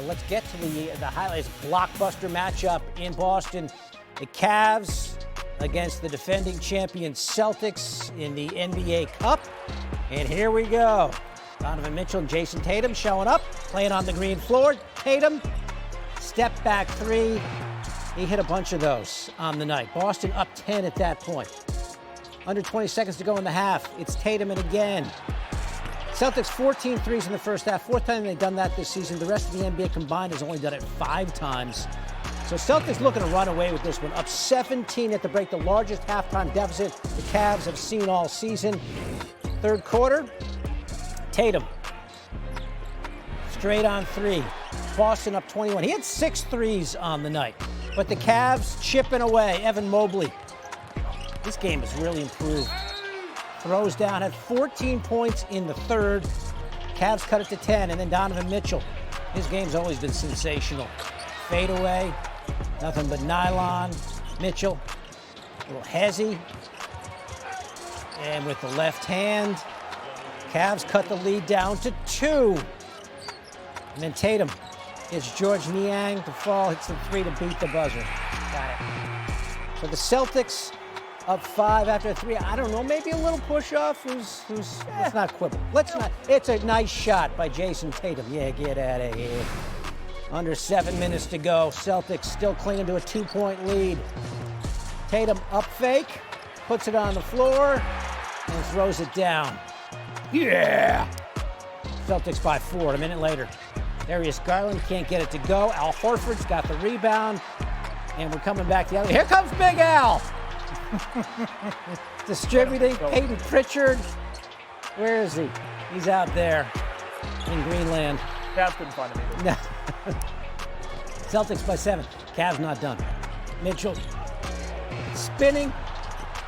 let's get to the highlights. Blockbuster matchup in Boston. The Cavs against the defending champion Celtics in the NBA Cup. And here we go. Donovan Mitchell and Jason Tatum showing up, playing on the green floor. Tatum, step back three. He hit a bunch of those on the night. Boston up 10 at that point. Under 20 seconds to go in the half. It's Tatum and again. Celtics 14 threes in the first half. Fourth time they've done that this season. The rest of the NBA combined has only done it 5 times. So Celtics looking to run away with this one. Up 17 at the break, the largest halftime deficit the Cavs have seen all season. Third quarter, Tatum, straight on three. Boston up 21. He had 6 threes on the night. But the Cavs chipping away. Evan Mobley. This game has really improved. Throws down, had 14 points in the third. Cavs cut it to 10, and then Donovan Mitchell. His game's always been sensational. Fade away, nothing but nylon. Mitchell, a little hezzy. And with the left hand, Cavs cut the lead down to 2. And then Tatum hits George Niang to fall, hits the 3 to beat the buzzer. Got it. So the Celtics up 5 after 3. I don't know, maybe a little push-off. Let's not quibble. Let's not. It's a nice shot by Jason Tatum. Yeah, get out of here. Under 7 minutes to go. Celtics still clinging to a 2-point lead. Tatum up fake, puts it on the floor, and throws it down. Yeah! Celtics by 4. A minute later, Darius Garland can't get it to go. Al Horford's got the rebound, and we're coming back the other way. Here comes Big Al! Distributing. Peyton Pritchard. Where is he? He's out there in Greenland. Cavs couldn't find him either. No. Celtics by 7. Cavs not done. Mitchell spinning,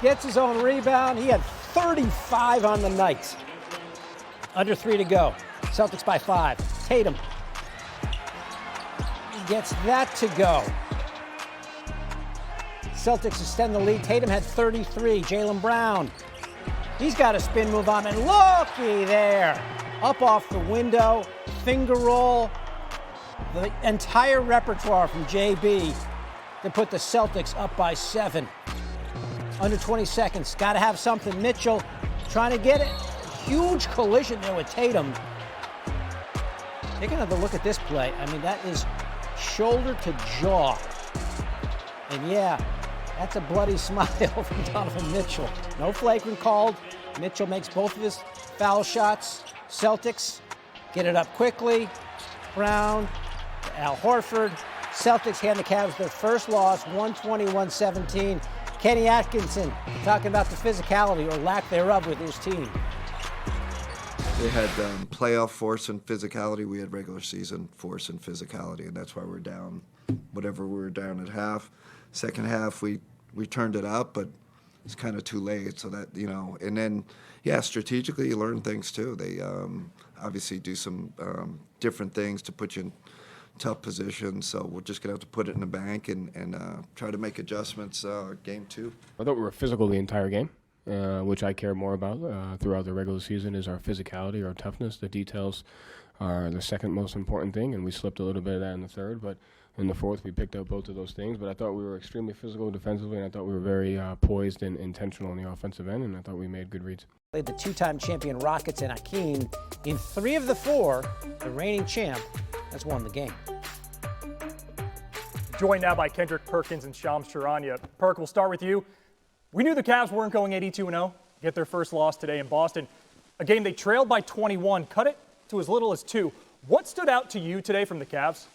gets his own rebound. He had 35 on the night. Under 3 to go. Celtics by 5. Tatum gets that to go. Celtics extend the lead. Tatum had 33. Jaylen Brown, he's got a spin move on, and looky there. Up off the window, finger roll. The entire repertoire from JB to put the Celtics up by 7. Under 20 seconds, got to have something. Mitchell trying to get it. Huge collision there with Tatum. Take another look at this play. I mean, that is shoulder to jaw. And yeah, that's a bloody smile from Donovan Mitchell. No flagrant called. Mitchell makes both of his foul shots. Celtics get it up quickly. Brown, Al Horford. Celtics hand the Cavs their first loss, 121-17. Kenny Atkinson talking about the physicality or lack thereof with his team. They had playoff force and physicality. We had regular season force and physicality, and that's why we're down whatever we were down at half. Second half, we turned it up, but it's kind of too late. So that, and then, yeah, strategically you learn things too. They obviously do some different things to put you in tough positions. So we're just going to have to put it in the bank and try to make adjustments game 2. I thought we were physical the entire game, which I care more about throughout the regular season is our physicality, our toughness. The details are the second most important thing, and we slipped a little bit of that in the third, but in the fourth, we picked up both of those things, but I thought we were extremely physical defensively, and I thought we were very poised and intentional on the offensive end, and I thought we made good reads. Played the 2-time champion Rockets and Hakeem. In 3 of the 4, the reigning champ has won the game. Joined now by Kendrick Perkins and Shams Charania. Perk, we'll start with you. We knew the Cavs weren't going 82-0, get their first loss today in Boston. A game they trailed by 21, cut it to as little as 2. What stood out to you today from the Cavs?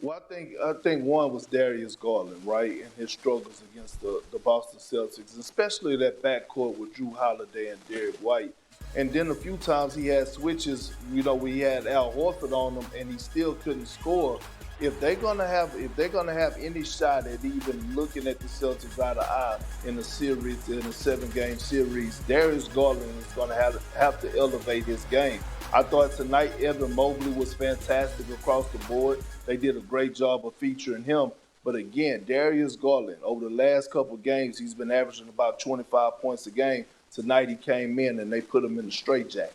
Well, I think one was Darius Garland, right, and his struggles against the Boston Celtics, especially that backcourt with Drew Holiday and Derek White. And then a few times he had switches, we had Al Horford on him, and he still couldn't score. If they're gonna have any shot at even looking at the Celtics eye to eye in a series, in a 7-game series, Darius Garland is gonna have to elevate his game. I thought tonight Evan Mobley was fantastic across the board. They did a great job of featuring him. But again, Darius Garland, over the last couple games, he's been averaging about 25 points a game. Tonight he came in and they put him in the straitjacket.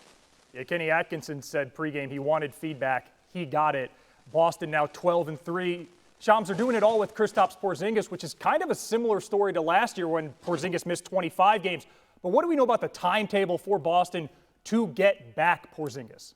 Yeah, Kenny Atkinson said pregame he wanted feedback he got it. Boston now 12-3. Shams are doing it all with Kristaps Porzingis, which is kind of a similar story to last year when Porzingis missed 25 games. But what do we know about the timetable for Boston to get back Porzingis?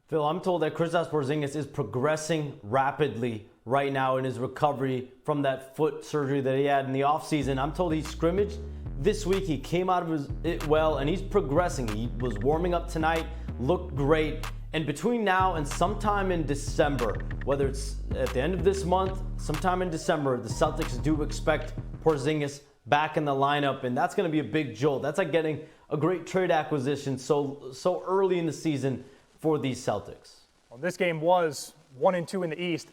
Phil, I'm told that Kristaps Porzingis is progressing rapidly right now in his recovery from that foot surgery that he had in the offseason. I'm told he scrimmaged this week. He came out of it well, and he's progressing. He was warming up tonight, looked great. And between now and sometime in December, whether it's at the end of this month, sometime in December, the Celtics do expect Porzingis back in the lineup, and that's going to be a big jolt. That's like getting a great trade acquisition so early in the season for these Celtics. Well, this game was 1-2 in the East.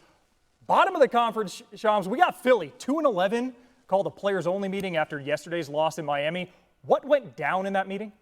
Bottom of the conference, Shams, we got Philly 2-11, called a players-only meeting after yesterday's loss in Miami. What went down in that meeting?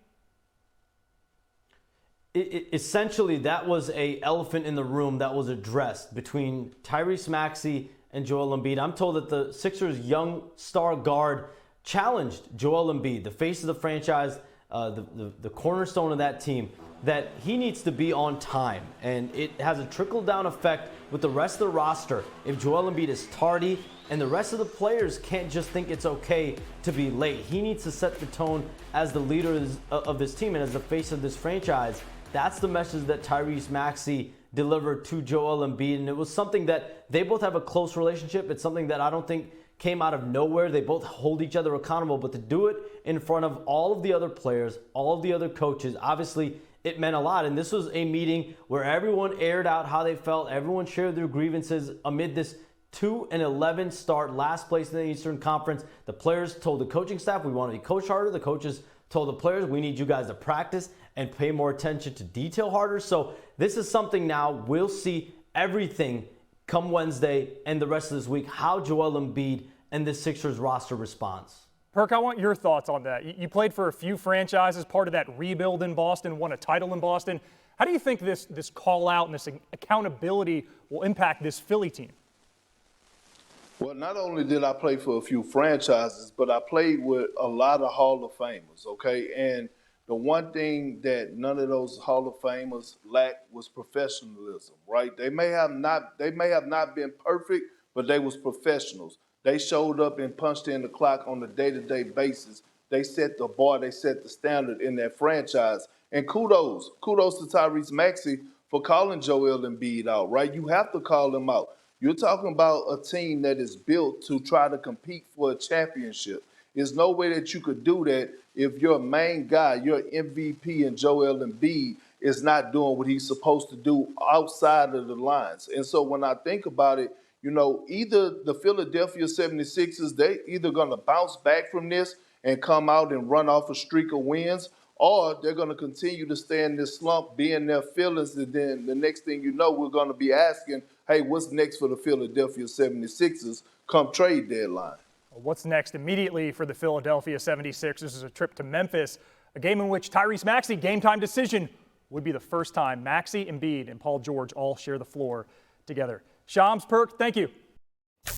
Essentially, that was an elephant in the room that was addressed between Tyrese Maxey and Joel Embiid. I'm told that the Sixers' young star guard challenged Joel Embiid, the face of the franchise, the cornerstone of that team, that he needs to be on time. And it has a trickle-down effect with the rest of the roster. If Joel Embiid is tardy and the rest of the players can't just think it's okay to be late, he needs to set the tone as the leader of this team and as the face of this franchise. That's the message that Tyrese Maxey delivered to Joel Embiid, and it was something that they both have a close relationship. It's something that I don't think came out of nowhere. They both hold each other accountable, but to do it in front of all of the other players, all of the other coaches, obviously it meant a lot. And this was a meeting where everyone aired out how they felt. Everyone shared their grievances amid this 2-11 start, last place in the Eastern Conference. The players told the coaching staff, we want to be coached harder. The coaches told the players, we need you guys to practice and pay more attention to detail harder. So this is something now we'll see everything come Wednesday and the rest of this week, how Joel Embiid and the Sixers roster responds. Perk, I want your thoughts on that. You played for a few franchises, part of that rebuild in Boston, won a title in Boston. How do you think this call out and this accountability will impact this Philly team? Well, not only did I play for a few franchises, but I played with a lot of Hall of Famers, okay? And the one thing that none of those Hall of Famers lacked was professionalism, right? They may have not been perfect, but they was professionals. They showed up and punched in the clock on a day-to-day basis. They set the bar, they set the standard in that franchise. And kudos to Tyrese Maxey for calling Joel Embiid out, right? You have to call him out. You're talking about a team that is built to try to compete for a championship. There's no way that you could do that if your main guy, your MVP in Joel Embiid, is not doing what he's supposed to do outside of the lines. And so when I think about it, you know, either the Philadelphia 76ers, they either going to bounce back from this and come out and run off a streak of wins, or they're going to continue to stay in this slump, be in their feelings, and then the next thing you know, we're going to be asking, hey, what's next for the Philadelphia 76ers come trade deadline? What's next immediately for the Philadelphia 76ers is a trip to Memphis, a game in which Tyrese Maxey, game-time decision, would be the first time Maxey, Embiid, and Paul George all share the floor together. Shams, Perk, thank you.